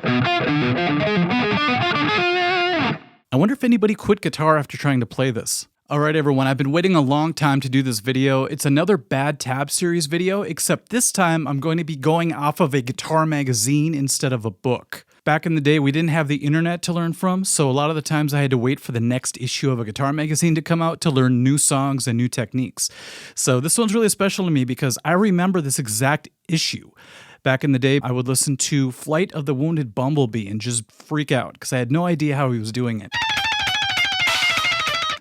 I wonder if anybody quit guitar after trying to play this. Alright everyone, I've been waiting a long time to do this video. It's another Bad Tab series video, except this time I'm going to be going off of a guitar magazine instead of a book. Back in the day, we didn't have the internet to learn from, so a lot of the times I had to wait for the next issue of a guitar magazine to come out to learn new songs and new techniques. So this one's really special to me because I remember this exact issue. Back in the day, I would listen to Flight of the Wounded Bumblebee and just freak out because I had no idea how he was doing it.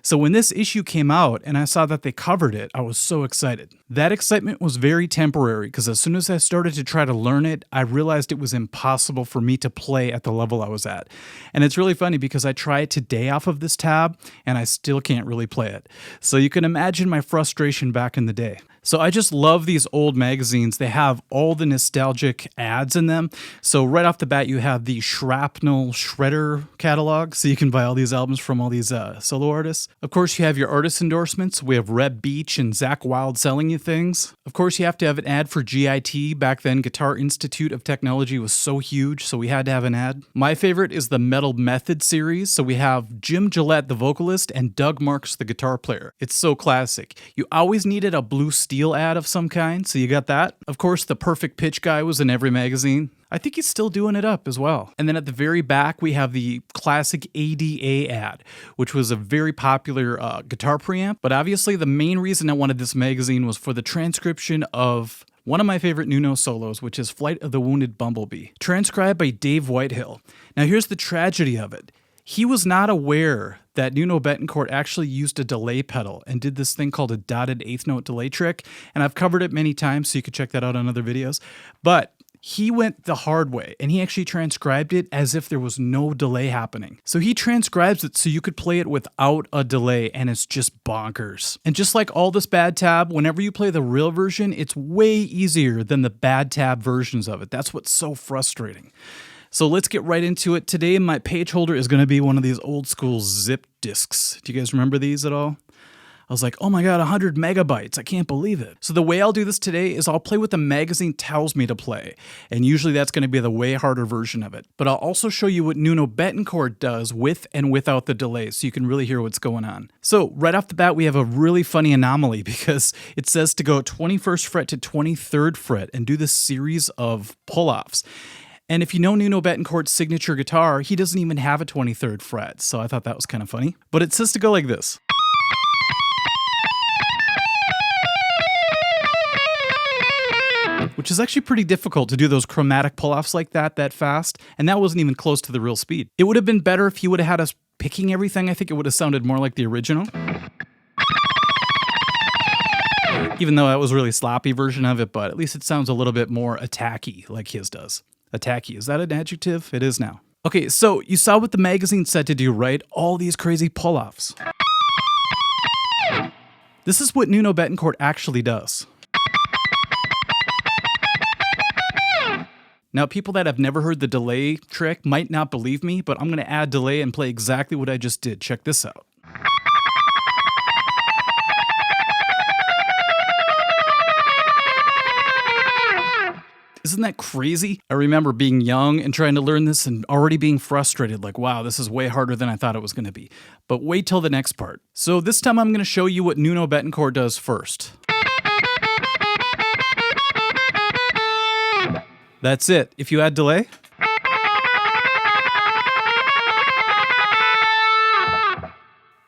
So when this issue came out and I saw that they covered it, I was so excited. That excitement was very temporary because as soon as I started to try to learn it, I realized it was impossible for me to play at the level I was at. And it's really funny because I try it today off of this tab and I still can't really play it. So you can imagine my frustration back in the day. So I just love these old magazines. They have all the nostalgic ads in them. So right off the bat, you have the Shrapnel Shredder catalog. So you can buy all these albums from all these solo artists. Of course, you have your artist endorsements. We have Reb Beach and Zakk Wylde selling you things. Of course, you have to have an ad for GIT. Back then, Guitar Institute of Technology was so huge, so we had to have an ad. My favorite is the Metal Method series. So we have Jim Gillette, the vocalist, and Doug Marks, the guitar player. It's so classic. You always needed a blue steel ad of some kind, so you got that. Of course, the Perfect Pitch guy was in every magazine. I think he's still doing it up as well. And then at the very back, we have the classic ADA ad, which was a very popular guitar preamp. But obviously, the main reason I wanted this magazine was for the transcription of one of my favorite Nuno solos, which is Flight of the Wounded Bumblebee, transcribed by Dave Whitehill. Now, here's the tragedy of it. He was not aware that Nuno Bettencourt actually used a delay pedal and did this thing called a dotted eighth note delay trick. And I've covered it many times, so you can check that out on other videos. But he went the hard way, and he actually transcribed it as if there was no delay happening. So he transcribes it so you could play it without a delay, and it's just bonkers. And just like all this Bad Tab, whenever you play the real version, it's way easier than the Bad Tab versions of it. That's what's so frustrating. So let's get right into it. Today, my page holder is going to be one of these old school zip discs. Do you guys remember these at all? I was like, oh my God, 100 megabytes. I can't believe it. So the way I'll do this today is I'll play what the magazine tells me to play. And usually that's going to be the way harder version of it. But I'll also show you what Nuno Bettencourt does with and without the delay so you can really hear what's going on. So right off the bat, we have a really funny anomaly because it says to go 21st fret to 23rd fret and do this series of pull-offs. And if you know Nuno Bettencourt's signature guitar, he doesn't even have a 23rd fret. So I thought that was kind of funny. But it says to go like this. Which is actually pretty difficult to do those chromatic pull-offs like that fast, and that wasn't even close to the real speed. It would have been better if he would have had us picking everything. I think it would have sounded more like the original. Even though that was a really sloppy version of it, but at least it sounds a little bit more attacky like his does. Attacky, is that an adjective? It is now. Okay, so you saw what the magazine said to do, right? All these crazy pull-offs. This is what Nuno Bettencourt actually does. Now, people that have never heard the delay trick might not believe me, but I'm going to add delay and play exactly what I just did. Check this out. Isn't that crazy? I remember being young and trying to learn this and already being frustrated, like, wow, this is way harder than I thought it was going to be. But wait till the next part. So this time I'm going to show you what Nuno Bettencourt does first. That's it. If you add delay.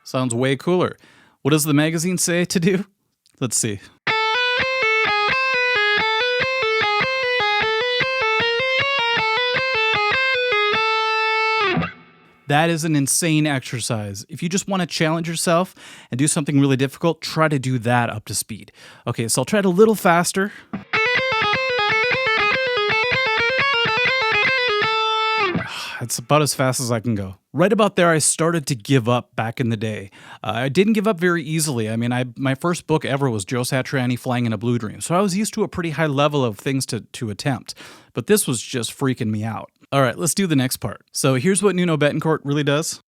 Sounds way cooler. What does the magazine say to do? Let's see. That is an insane exercise. If you just want to challenge yourself and do something really difficult, try to do that up to speed. Okay, so I'll try it a little faster. It's about as fast as I can go. Right about there, I started to give up back in the day. I didn't give up very easily. I mean, my first book ever was Joe Satriani Flying in a Blue Dream, so I was used to a pretty high level of things to attempt. But this was just freaking me out. All right, let's do the next part. So here's what Nuno Bettencourt really does.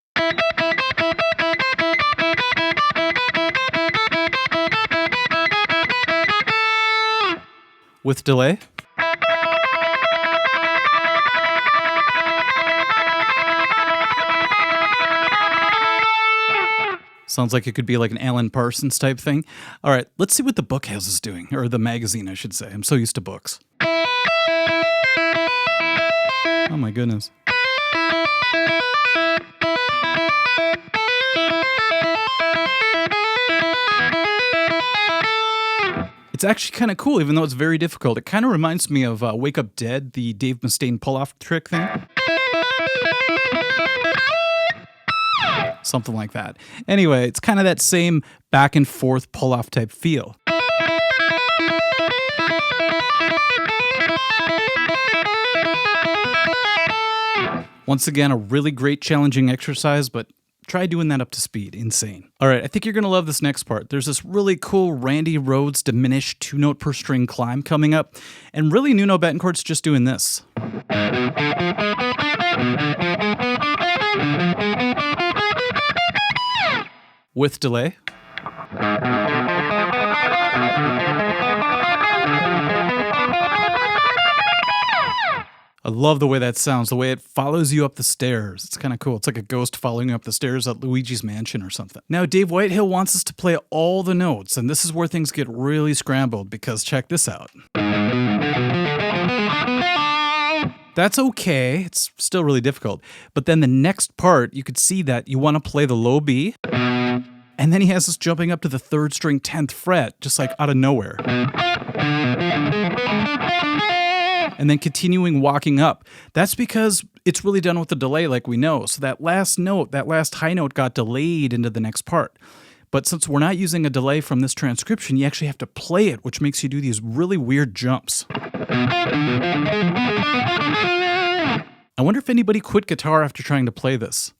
With delay. Sounds like it could be like an Alan Parsons type thing. All right, let's see what the book has us doing, or the magazine, I should say. I'm so used to books. Oh my goodness. It's actually kind of cool, even though it's very difficult. It kind of reminds me of Wake Up Dead, the Dave Mustaine pull-off trick thing. Something like that. Anyway, it's kind of that same back and forth pull-off type feel. Once again, a really great challenging exercise, but try doing that up to speed. Insane. All right, I think you're going to love this next part. There's this really cool Randy Rhoads diminished 2-note per string climb coming up, and really Nuno Bettencourt's just doing this. With delay. I love the way that sounds, the way it follows you up the stairs. It's kind of cool. It's like a ghost following you up the stairs at Luigi's Mansion or something. Now, Dave Whitehill wants us to play all the notes, and this is where things get really scrambled, because check this out. That's okay. It's still really difficult. But then the next part, you could see that you want to play the low B, and then he has us jumping up to the 3rd string 10th fret, just like out of nowhere. And then continuing walking up. That's because it's really done with the delay, like we know. So that last note, that last high note got delayed into the next part. But since we're not using a delay from this transcription, you actually have to play it, which makes you do these really weird jumps. I wonder if anybody quit guitar after trying to play this.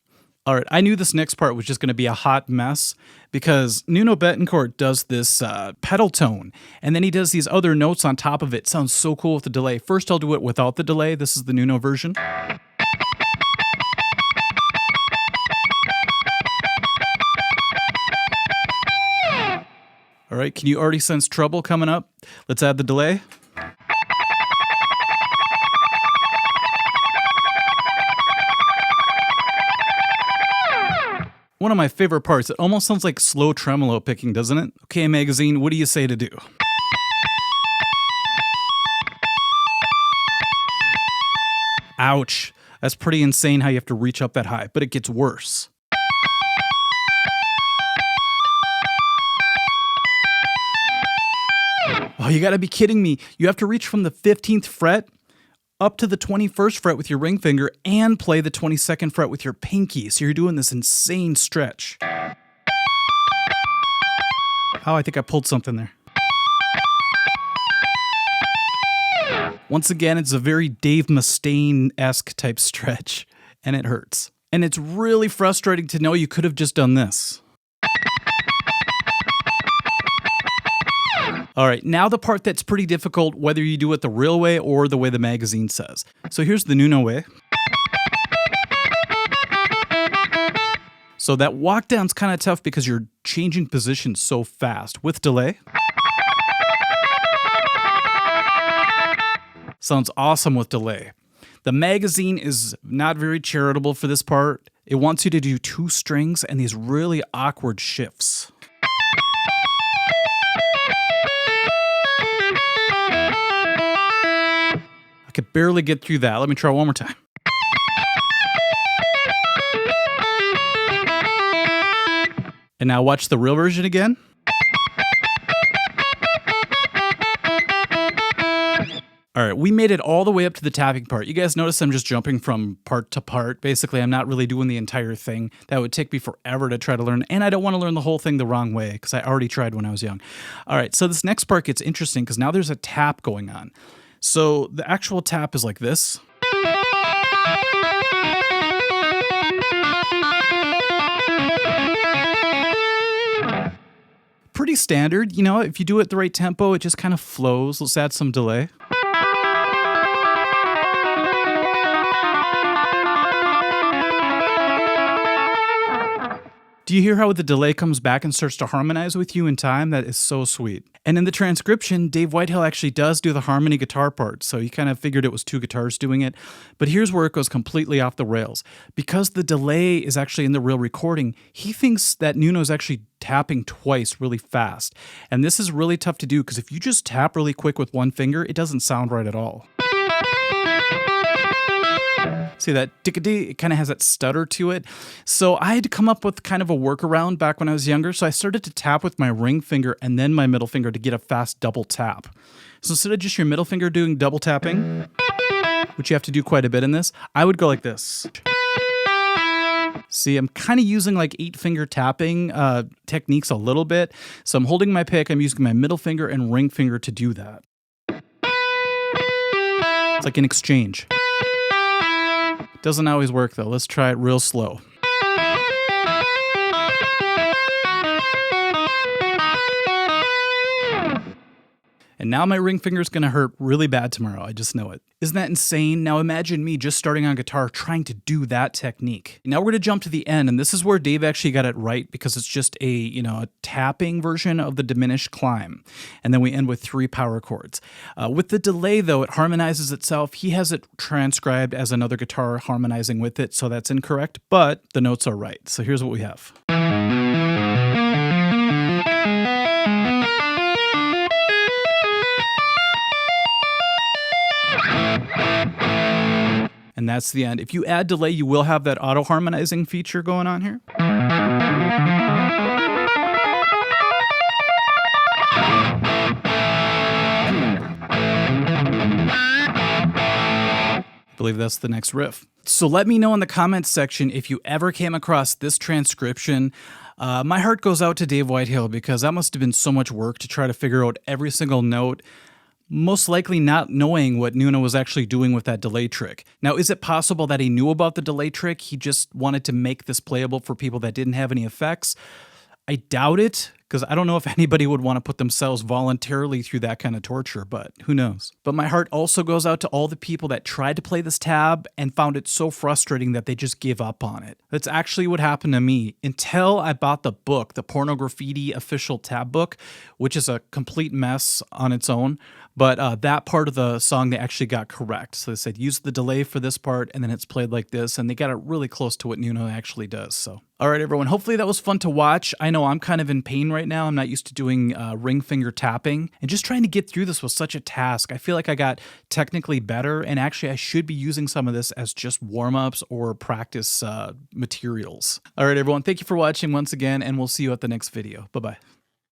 All right, I knew this next part was just going to be a hot mess because Nuno Bettencourt does this pedal tone, and then he does these other notes on top of it. Sounds so cool with the delay. First, I'll do it without the delay. This is the Nuno version. All right, can you already sense trouble coming up? Let's add the delay. One of my favorite parts. It almost sounds like slow tremolo picking, doesn't it? Okay, magazine, what do you say to do? Ouch. That's pretty insane how you have to reach up that high, but it gets worse. Oh, you gotta be kidding me. You have to reach from the 15th fret up to the 21st fret with your ring finger and play the 22nd fret with your pinky. So you're doing this insane stretch. Oh, I think I pulled something there. Once again, it's a very Dave Mustaine-esque type stretch, and it hurts. And it's really frustrating to know you could have just done this. All right, now the part that's pretty difficult, whether you do it the real way or the way the magazine says. So here's the Nuno way. So that walk down's kind of tough because you're changing positions so fast with delay. Sounds awesome with delay. The magazine is not very charitable for this part. It wants you to do 2 strings and these really awkward shifts. I could barely get through that. Let me try one more time. And now watch the real version again. All right, we made it all the way up to the tapping part. You guys notice I'm just jumping from part to part. Basically, I'm not really doing the entire thing. That would take me forever to try to learn, and I don't want to learn the whole thing the wrong way because I already tried when I was young. All right, so this next part gets interesting because now there's a tap going on. So the actual tap is like this. Pretty standard, you know, if you do it the right tempo, it just kind of flows. Let's add some delay. Do you hear how the delay comes back and starts to harmonize with you in time? That is so sweet. And in the transcription, Dave Whitehill actually does do the harmony guitar part, so he kind of figured it was two guitars doing it. But here's where it goes completely off the rails. Because the delay is actually in the real recording, he thinks that Nuno is actually tapping twice really fast. And this is really tough to do because if you just tap really quick with one finger, it doesn't sound right at all. See that tick-a-dee, it kind of has that stutter to it. So I had to come up with kind of a workaround back when I was younger. So I started to tap with my ring finger and then my middle finger to get a fast double tap. So instead of just your middle finger doing double tapping, which you have to do quite a bit in this, I would go like this. See, I'm kind of using like 8-finger tapping techniques a little bit. So I'm holding my pick, I'm using my middle finger and ring finger to do that. It's like an exchange. Doesn't always work though. Let's try it real slow. And now my ring finger is going to hurt really bad tomorrow. I just know it. Isn't that insane? Now imagine me just starting on guitar trying to do that technique. Now we're going to jump to the end, and this is where Dave actually got it right because it's just a tapping version of the diminished climb. And then we end with 3 power chords. With the delay though, it harmonizes itself. He has it transcribed as another guitar harmonizing with it, so that's incorrect, but the notes are right. So here's what we have. And that's the end. If you add delay, you will have that auto harmonizing feature going on here. I believe that's the next riff. So let me know in the comments section if you ever came across this transcription. My heart goes out to Dave Whitehill because that must have been so much work to try to figure out every single note, most likely not knowing what Nuno was actually doing with that delay trick. Now, is it possible that he knew about the delay trick? He just wanted to make this playable for people that didn't have any effects? I doubt it, because I don't know if anybody would want to put themselves voluntarily through that kind of torture, but who knows? But my heart also goes out to all the people that tried to play this tab and found it so frustrating that they just give up on it. That's actually what happened to me until I bought the book, the Porno Graffiti official tab book, which is a complete mess on its own. But that part of the song they actually got correct. So they said, use the delay for this part, and then it's played like this, and they got it really close to what Nuno actually does. So, all right, everyone, hopefully that was fun to watch. I know I'm kind of in pain right now. I'm not used to doing ring finger tapping, and just trying to get through this was such a task. I feel like I got technically better, and actually I should be using some of this as just warm-ups or practice materials. All right, everyone, thank you for watching once again, and we'll see you at the next video. Bye-bye.